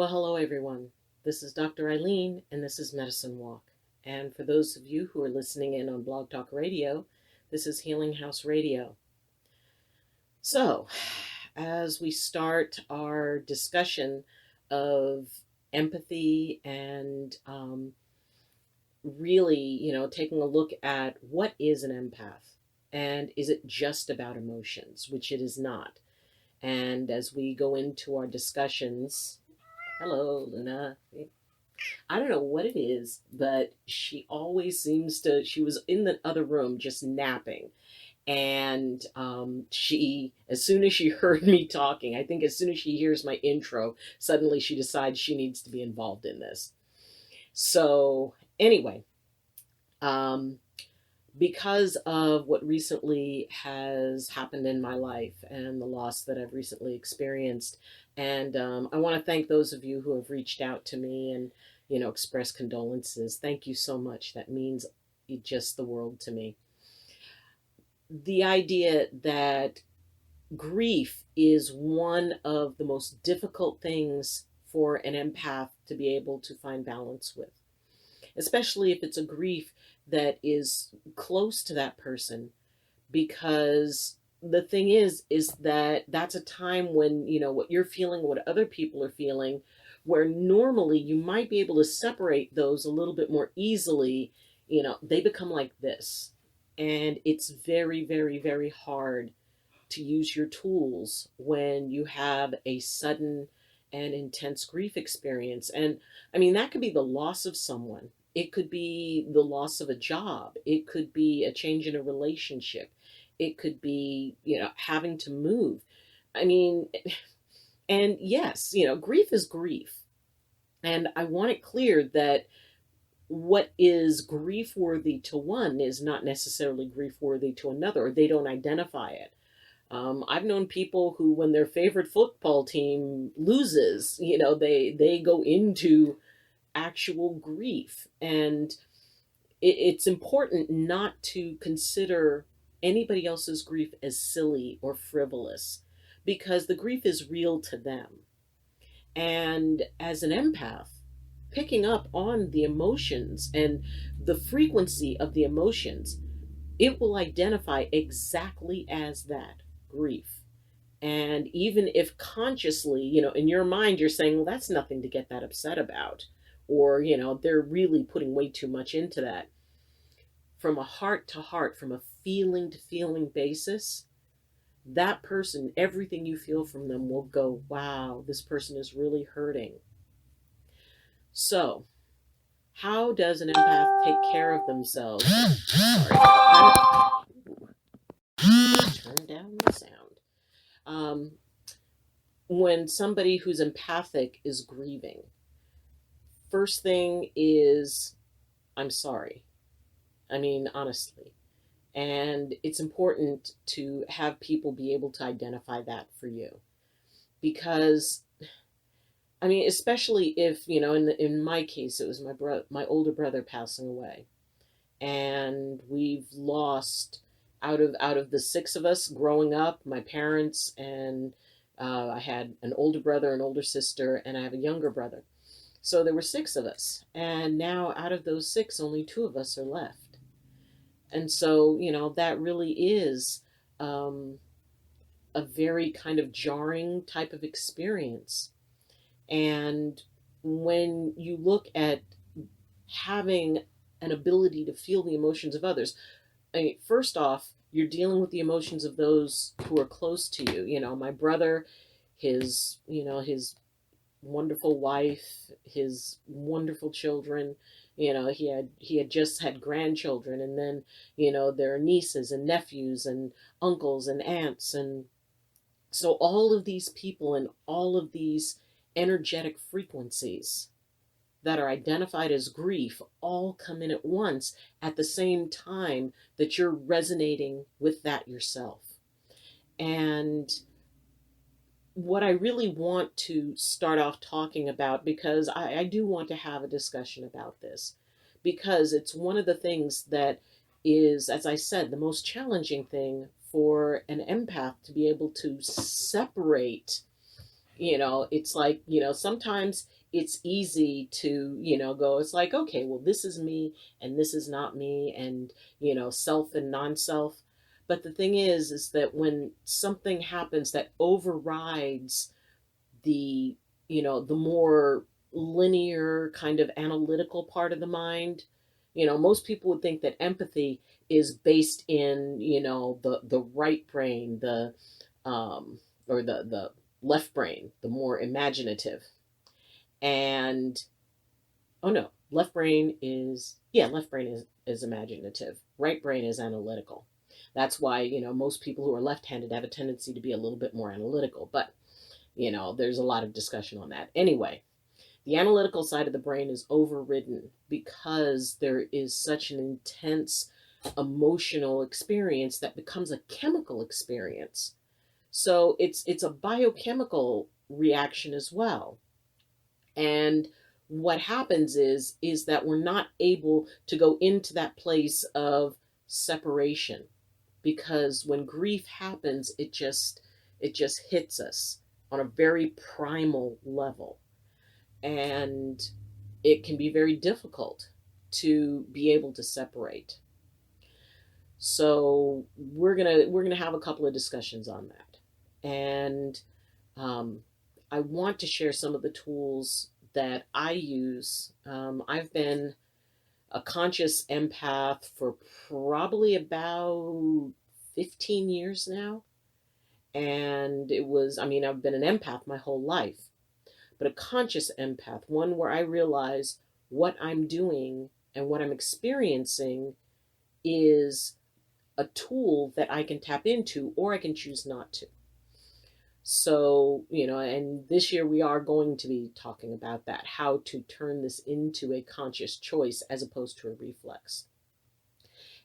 Well, hello everyone. This is Dr. Eileen, and this is Medicine Walk. And for those of you who are listening in on Blog Talk Radio, this is Healing House Radio. So, as we start our discussion of empathy and really, taking a look at what is an empath, and is it just about emotions, which it is not. And as we go into our discussions, hello, Luna. I don't know what it is, but she always seems to, she was in the other room just napping. And as soon as she heard me talking, I think as soon as she hears my intro, suddenly she decides she needs to be involved in this. So anyway, because of what recently has happened in my life and the loss that I've recently experienced, and I want to thank those of you who have reached out to me and, expressed condolences. Thank you so much. That means just the world to me. The idea that grief is one of the most difficult things for an empath to be able to find balance with, especially if it's a grief that is close to that person, because the thing is that that's a time when, what you're feeling, what other people are feeling, where normally you might be able to separate those a little bit more easily, they become like this. And it's very, very, very hard to use your tools when you have a sudden and intense grief experience. And I mean, that could be the loss of someone. It could be the loss of a job. It could be a change in a relationship. It could be, having to move. I mean, and yes, grief is grief. And I want it clear that what is grief worthy to one is not necessarily grief worthy to another, or they don't identify it. I've known people who, when their favorite football team loses, they go into actual grief. And it's important not to consider anybody else's grief as silly or frivolous, because the grief is real to them. And as an empath, picking up on the emotions and the frequency of the emotions, it will identify exactly as that, grief. And even if consciously, in your mind, you're saying, well, that's nothing to get that upset about, or, they're really putting way too much into that. From a heart to heart, from a feeling to feeling basis, that person, everything you feel from them will go, wow, this person is really hurting. So, how does an empath take care of themselves? Sorry. Turn down the sound. When somebody who's empathic is grieving, first thing is, I'm sorry. I mean, honestly. And it's important to have people be able to identify that for you. Because, I mean, especially if, in my case, it was my older brother passing away. And we've lost, out of the six of us growing up, my parents, and I had an older brother, an older sister, and I have a younger brother. So there were six of us. And now out of those six, only two of us are left. And so, that really is a very kind of jarring type of experience. And when you look at having an ability to feel the emotions of others, I mean, first off, you're dealing with the emotions of those who are close to you. My brother, his wonderful wife, his wonderful children. He had just had grandchildren, and then, there are nieces and nephews and uncles and aunts. And so all of these people and all of these energetic frequencies that are identified as grief all come in at once at the same time that you're resonating with that yourself. And what I really want to start off talking about, because I do want to have a discussion about this, because it's one of the things that is, as I said, the most challenging thing for an empath to be able to separate It's like, sometimes it's easy to, go, it's like, okay, well, this is me and this is not me, and, self and non self. But the thing is that when something happens that overrides the, the more linear kind of analytical part of the mind, most people would think that empathy is based in, the right brain, um, or the left brain, the more imaginative. And oh no, left brain is imaginative. Right brain is analytical. That's why, most people who are left-handed have a tendency to be a little bit more analytical. But, there's a lot of discussion on that. Anyway, the analytical side of the brain is overridden because there is such an intense emotional experience that becomes a chemical experience. So it's a biochemical reaction as well. And what happens is that we're not able to go into that place of separation, because when grief happens, it just hits us on a very primal level, and it can be very difficult to be able to separate. So we're gonna have a couple of discussions on that. And um, I want to share some of the tools that I use. I've been a conscious empath for probably about 15 years now. And I've been an empath my whole life, but a conscious empath, one where I realize what I'm doing and what I'm experiencing is a tool that I can tap into, or I can choose not to. So, and this year we are going to be talking about that, how to turn this into a conscious choice as opposed to a reflex.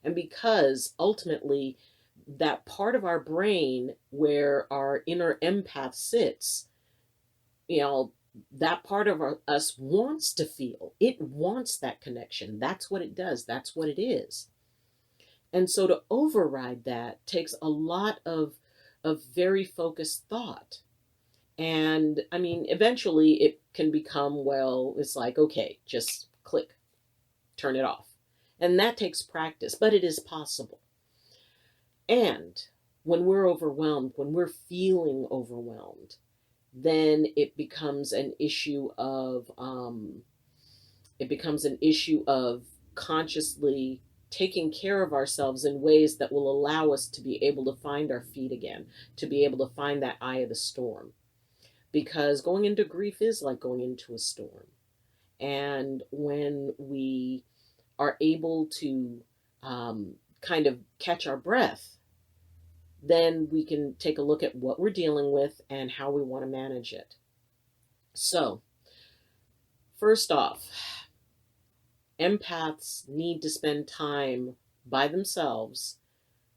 And because ultimately, that part of our brain where our inner empath sits, you know, that part of us wants to feel. It wants that connection. That's what it does. That's what it is. And so to override that takes a lot of very focused thought. And eventually it can become, well, it's like, okay, just click, turn it off. And that takes practice, but it is possible. And when we're overwhelmed, when we're feeling overwhelmed, then it becomes an issue of consciously taking care of ourselves in ways that will allow us to be able to find our feet again, to be able to find that eye of the storm. Because going into grief is like going into a storm. And when we are able to kind of catch our breath, then we can take a look at what we're dealing with and how we want to manage it. So, first off, empaths need to spend time by themselves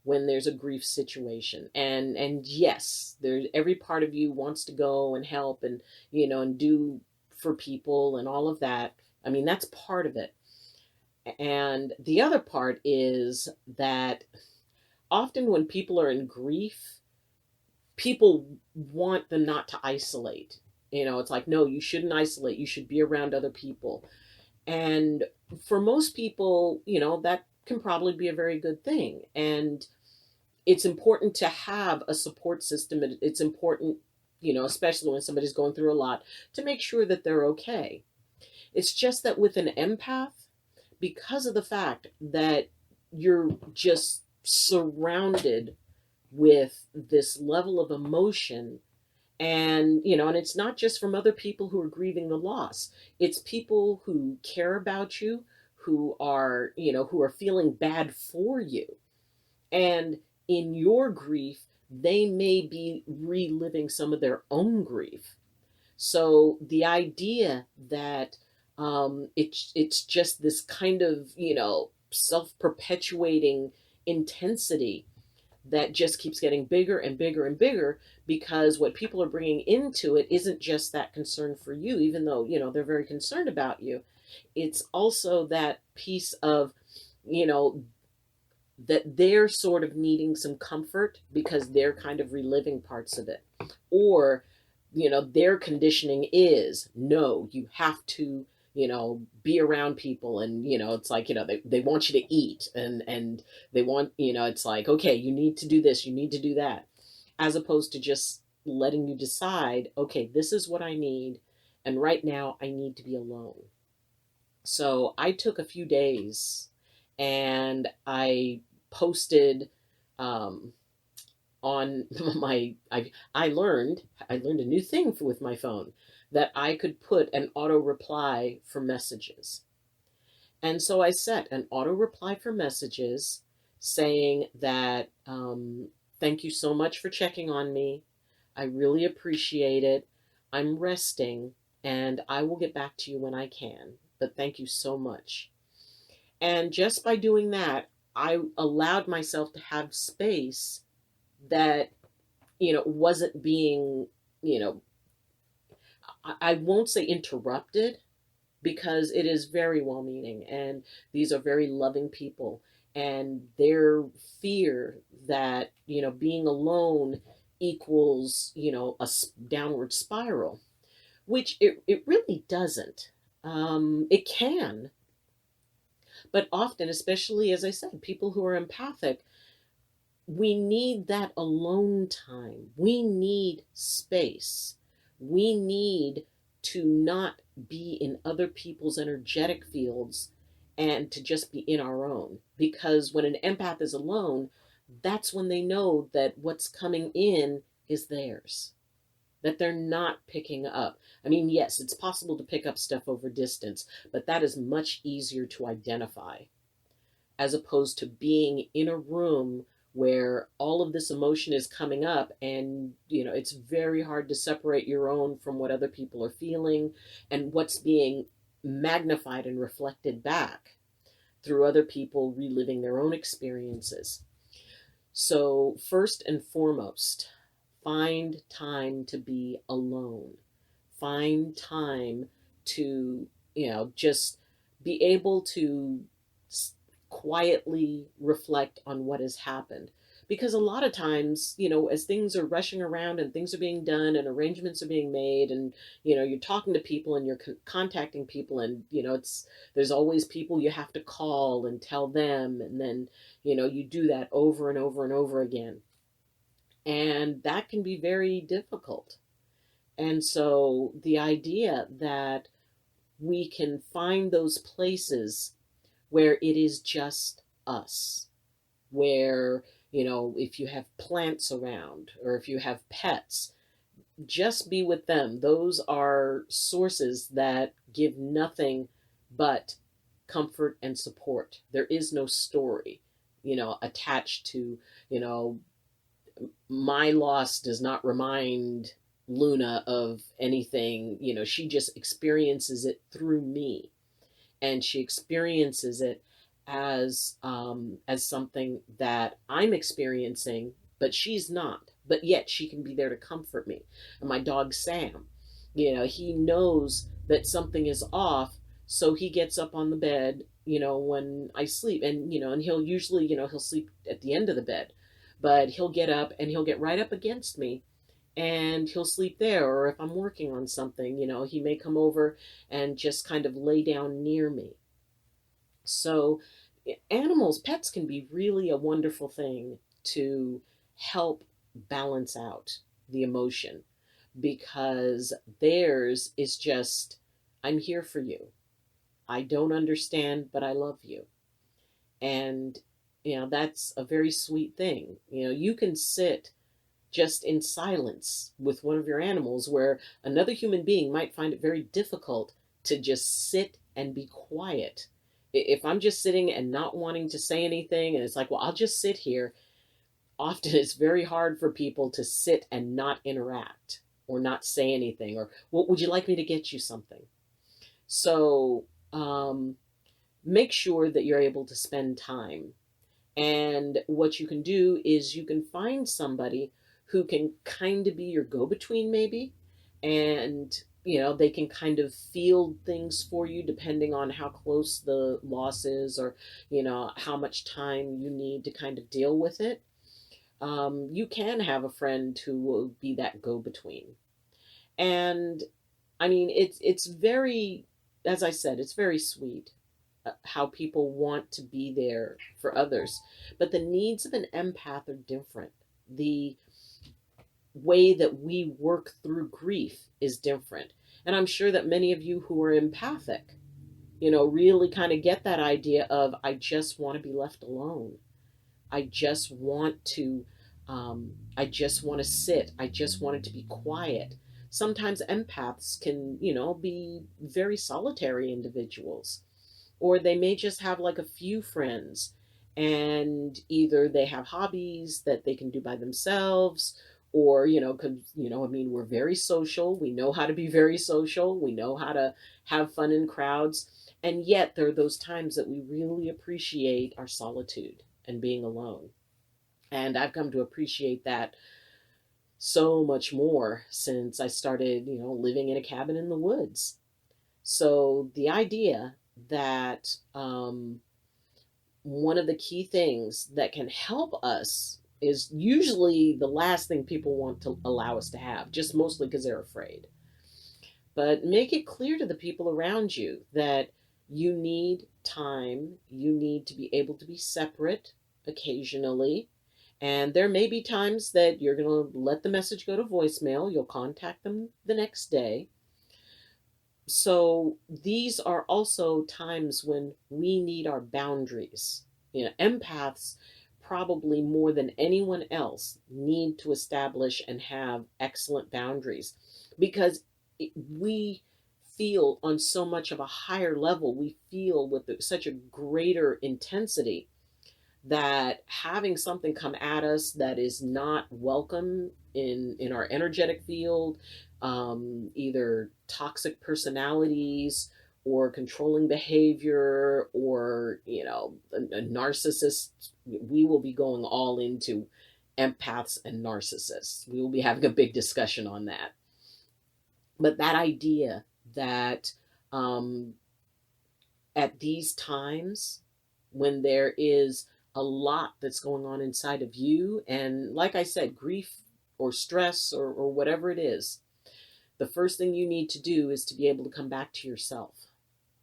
when there's a grief situation. And yes, there's every part of you wants to go and help and and do for people and all of that. That's part of it. And the other part is that often when people are in grief, people want them not to isolate. It's like, no, you shouldn't isolate. You should be around other people. And for most people, that can probably be a very good thing. And it's important to have a support system. It's important, especially when somebody's going through a lot, to make sure that they're okay. It's just that with an empath, because of the fact that you're just surrounded with this level of emotion, and it's not just from other people who are grieving the loss. It's people who care about you, who are feeling bad for you. And in your grief, they may be reliving some of their own grief. So the idea that it's just this kind of self-perpetuating intensity that just keeps getting bigger and bigger and bigger, because what people are bringing into it isn't just that concern for you, even though they're very concerned about you. It's also that piece of you know that they're sort of needing some comfort because they're kind of reliving parts of it, or their conditioning is, no, you have to, be around people. And, it's like, they want you to eat, and they want, it's like, okay, you need to do this, you need to do that, as opposed to just letting you decide, okay, this is what I need. And right now I need to be alone. So I took a few days and I posted, um, on I learned a new thing with my phone, that I could put an auto reply for messages. And so I set an auto reply for messages saying that, thank you so much for checking on me. I really appreciate it. I'm resting and I will get back to you when I can. But thank you so much. And just by doing that, I allowed myself to have space that, wasn't being, you know, I won't say interrupted, because it is very well meaning and these are very loving people. And their fear that, being alone equals, downward spiral, which it really doesn't. It can, but often, especially as I said, people who are empathic, we need that alone time. We need space. We need to not be in other people's energetic fields and to just be in our own. Because when an empath is alone, that's when they know that what's coming in is theirs, that they're not picking up. I mean, yes, it's possible to pick up stuff over distance, but that is much easier to identify, as opposed to being in a room where all of this emotion is coming up, and it's very hard to separate your own from what other people are feeling and what's being magnified and reflected back through other people reliving their own experiences. So first and foremost, find time to be alone. Find time to, just be able to quietly reflect on what has happened. Because a lot of times, as things are rushing around and things are being done and arrangements are being made, and, you're talking to people and you're contacting people, and, there's always people you have to call and tell them. And then, you do that over and over and over again. And that can be very difficult. And so the idea that we can find those places where it is just us, where, if you have plants around or if you have pets, just be with them. Those are sources that give nothing but comfort and support. There is no story, attached to, my loss does not remind Luna of anything. She just experiences it through me, and she experiences it as something that I'm experiencing, but she's not. But yet she can be there to comfort me. And my dog Sam, he knows that something is off, so he gets up on the bed, when I sleep, and he'll usually, he'll sleep at the end of the bed, but he'll get up and he'll get right up against me and he'll sleep there. Or if I'm working on something, he may come over and just kind of lay down near me. So animals, pets can be really a wonderful thing to help balance out the emotion, because theirs is just, I'm here for you. I don't understand, but I love you. And, that's a very sweet thing. You can sit just in silence with one of your animals, where another human being might find it very difficult to just sit and be quiet. If I'm just sitting and not wanting to say anything, and it's like, well, I'll just sit here, often it's very hard for people to sit and not interact or not say anything, or, well, would you like me to get you something? So make sure that you're able to spend time. And what you can do is you can find somebody who can kind of be your go-between, maybe, and they can kind of field things for you depending on how close the loss is, or how much time you need to kind of deal with it. You can have a friend who will be that go-between. And I mean, it's very, as I said, it's very sweet how people want to be there for others, but the needs of an empath are different. The way that we work through grief is different. And I'm sure that many of you who are empathic, really kind of get that idea of, I just want to be left alone. I just want to, I just want to sit. I just want it to be quiet. Sometimes empaths can, be very solitary individuals, or they may just have like a few friends, and either they have hobbies that they can do by themselves, or because I mean, we're very social, we know how to be very social, we know how to have fun in crowds, and yet there are those times that we really appreciate our solitude and being alone. And I've come to appreciate that so much more since I started, living in a cabin in the woods. So the idea that one of the key things that can help us is usually the last thing people want to allow us to have, just mostly because they're afraid. But make it clear to the people around you that you need time, you need to be able to be separate occasionally. And there may be times that you're going to let the message go to voicemail, you'll contact them the next day. So these are also times when we need our boundaries. Empaths, probably more than anyone else, need to establish and have excellent boundaries, because we feel on so much of a higher level, we feel with such a greater intensity, that having something come at us that is not welcome in our energetic field, either toxic personalities or controlling behavior, or a narcissist, we will be going all into empaths and narcissists. We will be having a big discussion on that. But that idea that at these times when there is a lot that's going on inside of you, and like I said, grief or stress or whatever it is, the first thing you need to do is to be able to come back to yourself,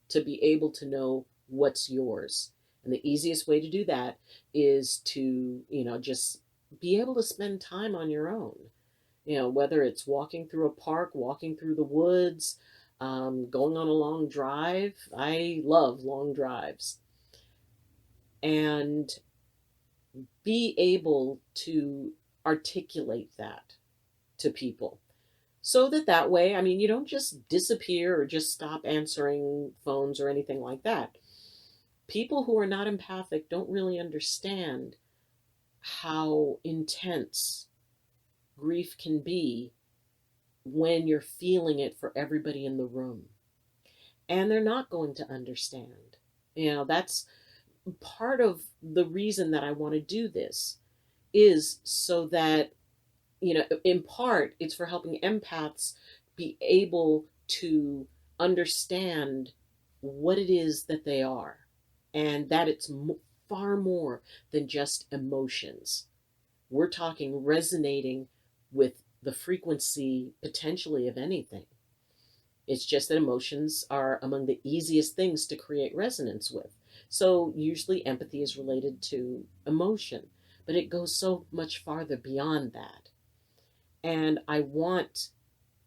to be able to know what's yours. And the easiest way to do that is to, just be able to spend time on your own. Whether it's walking through a park, walking through the woods, going on a long drive. I love long drives. And be able to articulate that to people, so that way, I mean, you don't just disappear or just stop answering phones or anything like that. People who are not empathic don't really understand how intense grief can be when you're feeling it for everybody in the room. And they're not going to understand. That's part of the reason that I want to do this, is so that, in part, it's for helping empaths be able to understand what it is that they are, and that it's far more than just emotions. We're talking resonating with the frequency potentially of anything. It's just that emotions are among the easiest things to create resonance with. So usually empathy is related to emotion, but it goes so much farther beyond that. And I want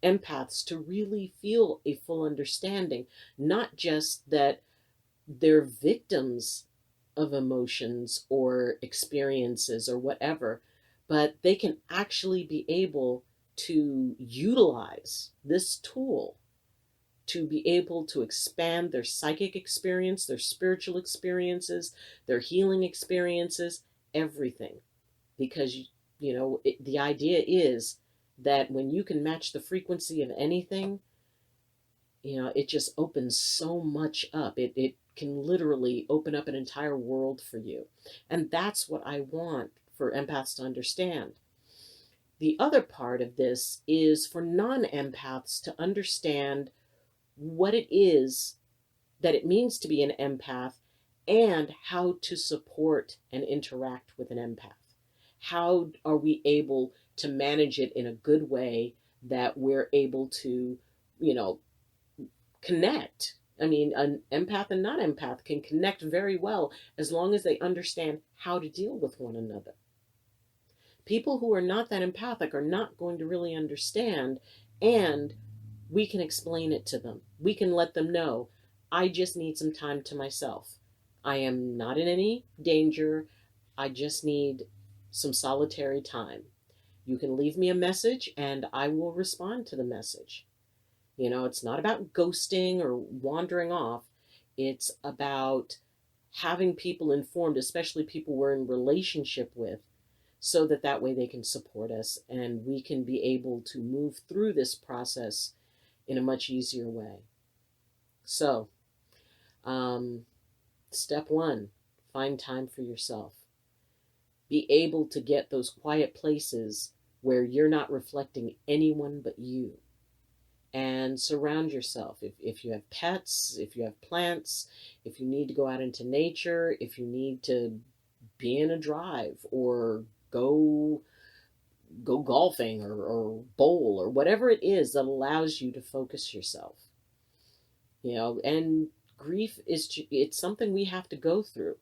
empaths to really feel a full understanding, not just that they're victims of emotions or experiences or whatever, but they can actually be able to utilize this tool to be able to expand their psychic experience, their spiritual experiences, their healing experiences, everything. Because, the idea is that when you can match the frequency of anything, it just opens so much up. It can literally open up an entire world for you. And that's what I want for empaths to understand. The other part of this is for non-empaths to understand what it is that it means to be an empath, and how to support and interact with an empath. How are we able to manage it in a good way that we're able to, you know, connect. I mean, an empath and non empath can connect very well as long as they understand how to deal with one another. People who are not that empathic are not going to really understand, and we can explain it to them. We can let them know, I just need some time to myself. I am not in any danger. I just need some solitary time. You can leave me a message and I will respond to the message. You know, it's not about ghosting or wandering off. It's about having people informed, especially people we're in relationship with, so that that way they can support us and we can be able to move through this process in a much easier way. So, step one, find time for yourself. Be able to get those quiet places where you're not reflecting anyone but you. And surround yourself. If you have pets, if you have plants, if you need to go out into nature, if you need to be in a drive or go golfing or bowl or whatever it is that allows you to focus yourself. You know, and grief it's something we have to go through.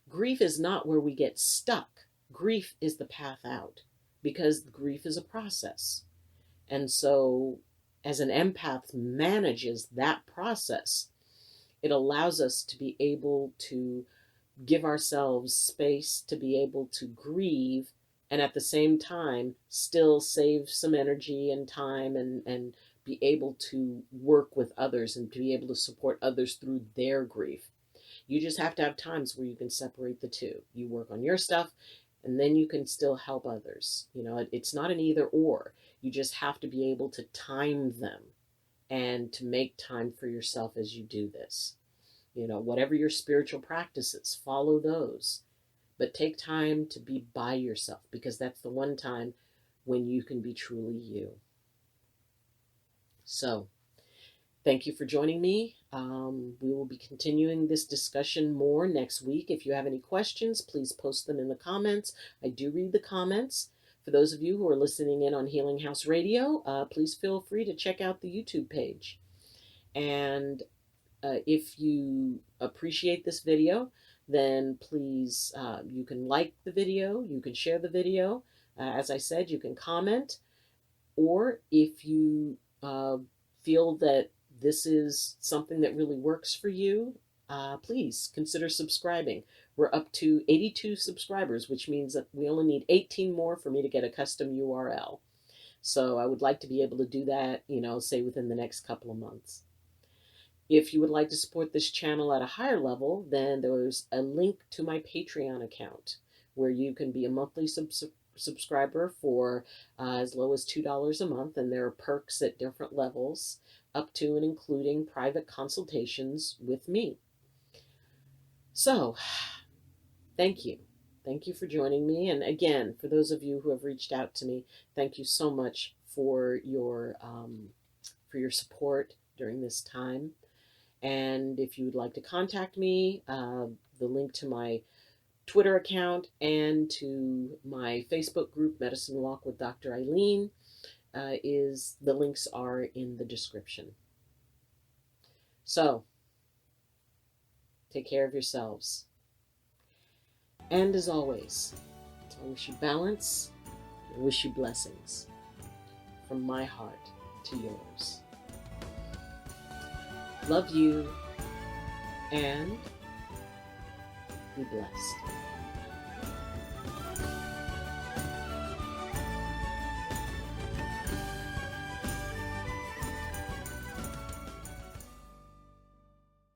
Grief is not where we get stuck. Grief is the path out, because grief is a process. And so as an empath manages that process, it allows us to be able to give ourselves space to be able to grieve, and at the same time still save some energy and time, and be able to work with others and to be able to support others through their grief. You just have to have times where you can separate the two. You work on your stuff and then you can still help others. You know, it's not an either or. You just have to be able to time them and to make time for yourself as you do this. You know, whatever your spiritual practices, follow those. But take time to be by yourself, because that's the one time when you can be truly you. So, thank you for joining me. We will be continuing this discussion more next week. If you have any questions, please post them in the comments. I do read the comments. For those of you who are listening in on Healing House Radio, please feel free to check out the YouTube page. And if you appreciate this video, then please, you can like the video, you can share the video. As I said, you can comment. Or if you feel that this is something that really works for you, please consider subscribing. We're up to 82 subscribers, which means that we only need 18 more for me to get a custom URL. So I would like to be able to do that, you know, say within the next couple of months. If you would like to support this channel at a higher level, then there's a link to my Patreon account where you can be a monthly subscriber for as low as $2 a month, and there are perks at different levels, up to and including private consultations with me. So, thank you. Thank you for joining me. And again, for those of you who have reached out to me, thank you so much for your support during this time. And if you would like to contact me, the link to my Twitter account and to my Facebook group, Medicine Walk with Dr. Eileen, the links are in the description. So, take care of yourselves. And as always, I wish you balance, I wish you blessings from my heart to yours. Love you, and be blessed.